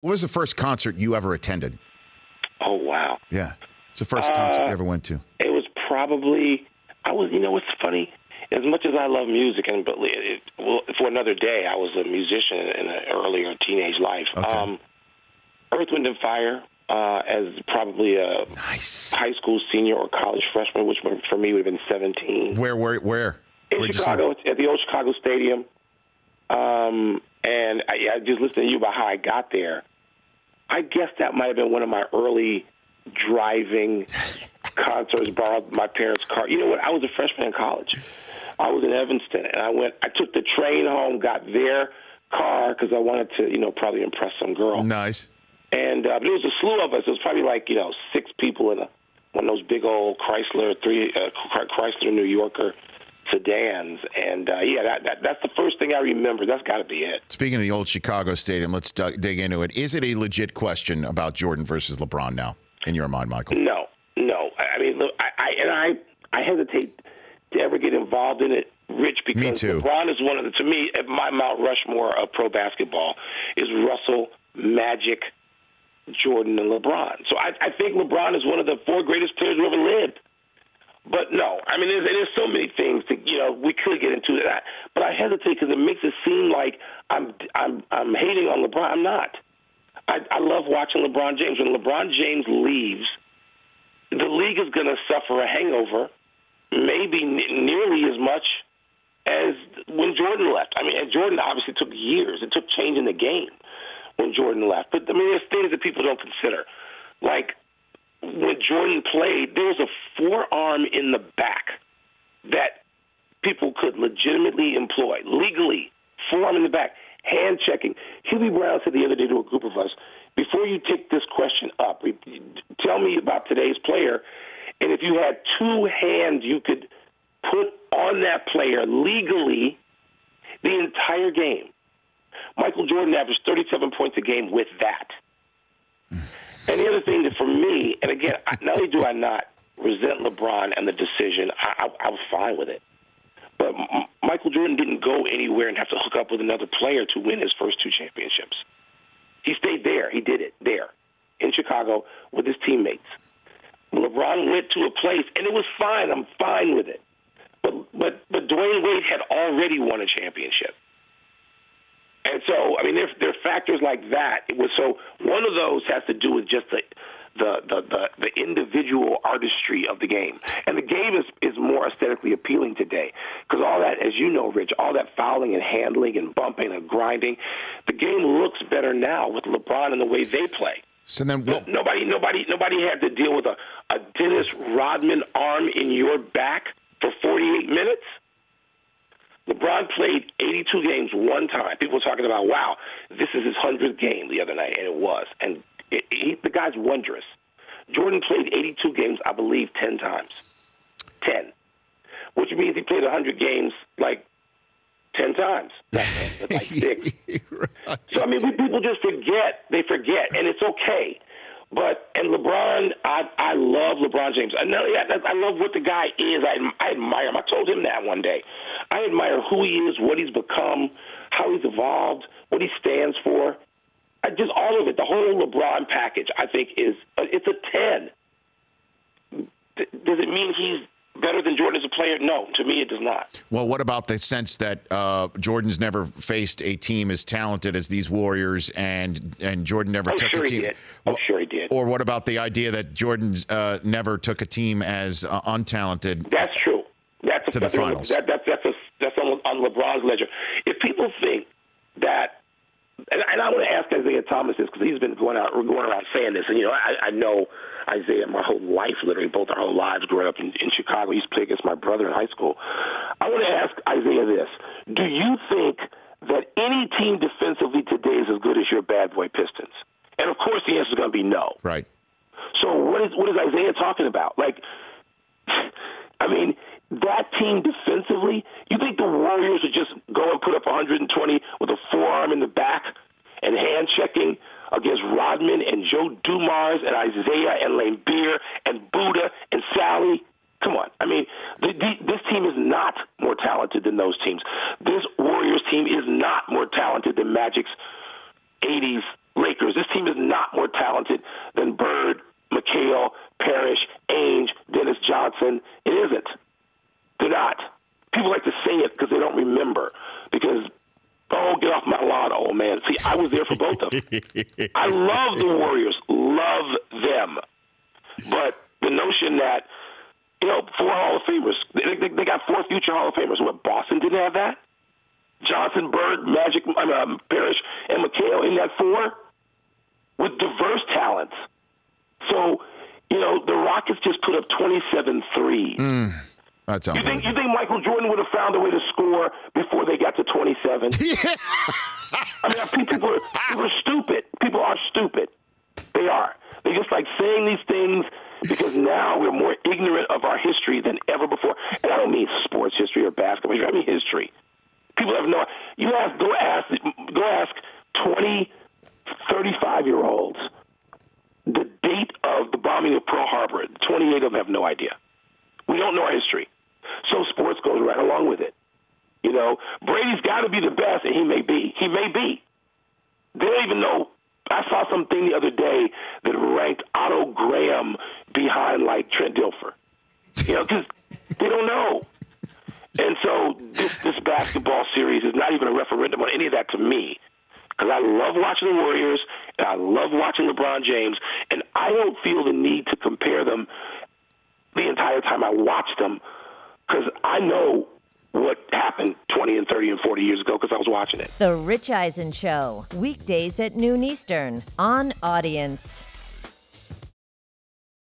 What was the first concert you ever attended? Oh, wow. Yeah. It's the first concert you ever went to. It was probably, what's funny? As much as I love music, for another day, I was a musician in an earlier teenage life. Okay. Earth, Wind & Fire, as probably a high school senior or college freshman, which for me would have been 17. Where? In Chicago, at the old Chicago Stadium. And I just listened to you about how I got there. I guess that might have been one of my early driving concerts, borrowed my parents' car. You know what? I was a freshman in college. I was in Evanston, and I took the train home, got their car because I wanted to, probably impress some girl. Nice. And but it was a slew of us. It was probably like, 6 people in one of those big old Chrysler New Yorker sedans. And, that's the first thing I remember. That's got to be it. Speaking of the old Chicago Stadium, let's dig into it. Is it a legit question about Jordan versus LeBron now, in your mind, Michael? No. I mean, look, I hesitate to ever get involved in it, Rich, because Me too. LeBron is one of the, to me, my Mount Rushmore of pro basketball is Russell, Magic, Jordan, and LeBron. So I think LeBron is one of the 4 greatest players who ever lived. But no, I mean, there's so many things that we could get into that, but I hesitate because it makes it seem like I'm hating on LeBron. I'm not. I love watching LeBron James. When LeBron James leaves, the league is going to suffer a hangover, maybe nearly as much as when Jordan left. I mean, and Jordan obviously took years. It took changing the game when Jordan left. But I mean, there's things that people don't consider, like, when Jordan played, there was a forearm in the back that people could legitimately employ, legally, forearm in the back, hand checking. Hubie Brown said the other day to a group of us, before you take this question up, tell me about today's player, and if you had 2 hands you could put on that player legally the entire game. Michael Jordan averaged 37 points a game with that. And the other thing that for me, and again, not only do I not resent LeBron and the decision, I was fine with it. But Michael Jordan didn't go anywhere and have to hook up with another player to win his first 2 championships. He stayed there. He did it there in Chicago with his teammates. LeBron went to a place, and it was fine. I'm fine with it. But Dwayne Wade had already won a championship. And so, I mean, there are factors like that. So one of those has to do with just the individual artistry of the game. And the game is more aesthetically appealing today because all that, as you know, Rich, all that fouling and handling and bumping and grinding, the game looks better now with LeBron and the way they play. So then, nobody had to deal with a Dennis Rodman arm in your back for 48 minutes. LeBron played 82 games one time. People were talking about, wow, this is his 100th game the other night, and it was. And the guy's wondrous. Jordan played 82 games, I believe, 10 times. 10. Which means he played 100 games like 10 times. Like 6. Right. So, I mean, people just forget. They forget, and it's okay. And LeBron, I love LeBron James. I love what the guy is. I admire him. I told him that one day. I admire who he is, what he's become, how he's evolved, what he stands for. Just all of it, the whole LeBron package, I think it's a 10. Does it mean he's better than Jordan as a player? No, to me it does not. Well, what about the sense that Jordan's never faced a team as talented as these Warriors, and Jordan never took a team? I'm sure he did. Or what about the idea that Jordan's never took a team as untalented? That's true. That's to the finals. That's on LeBron's ledger. If people think that, and I want to ask Isaiah Thomas this because he's been going around saying this, and I know Isaiah my whole life, literally both our whole lives growing up in Chicago. He used to play against my brother in high school. I want to ask Isaiah this: do you think that any team defensively today is as good as your bad boy Pistons? And of course, the answer is going to be no. Right. So what is Isaiah talking about? Like, I mean, that team defensively, you think the Warriors would just go and put up 120 with a forearm in the back and hand checking against Rodman and Joe Dumars and Isaiah and Laimbeer and Buddha and Sally? Come on. I mean, this team is not more talented than those teams. This Warriors team is not more talented than Magic's 80s Lakers. This team is not more talented than Bird, McHale, Parrish, Ainge, Dennis Johnson. It isn't. They're not. People like to say it because they don't remember. Because, oh, get off my lawn, old man. See, I was there for both of them. I love the Warriors. Love them. But the notion that, 4 Hall of Famers, they got 4 future Hall of Famers. What, Boston didn't have that? Johnson, Bird, Magic, Parrish, and McHale in that 4 with diverse talents. So, the Rockets just put up 27 threes. That's you think Michael Jordan would have found a way to score before they got to 27? Yeah. People are stupid. People are stupid. They are. They just like saying these things because now we're more ignorant of our history than ever before. And I don't mean sports history or basketball history. I mean history. People have no. Go ask 20, 35-year-olds the date of the bombing of Pearl Harbor. 28 of them have no idea. We don't know our history. So sports goes right along with it. Brady's got to be the best, and he may be. He may be. They don't even know. I saw something the other day that ranked Otto Graham behind, like, Trent Dilfer. Because they don't know. And so this basketball series is not even a referendum on any of that to me. Because I love watching the Warriors, and I love watching LeBron James, and I don't feel the need to compare them the entire time I watch them because I know what happened 20 and 30 and 40 years ago because I was watching it. The Rich Eisen Show, weekdays at noon Eastern on Audience.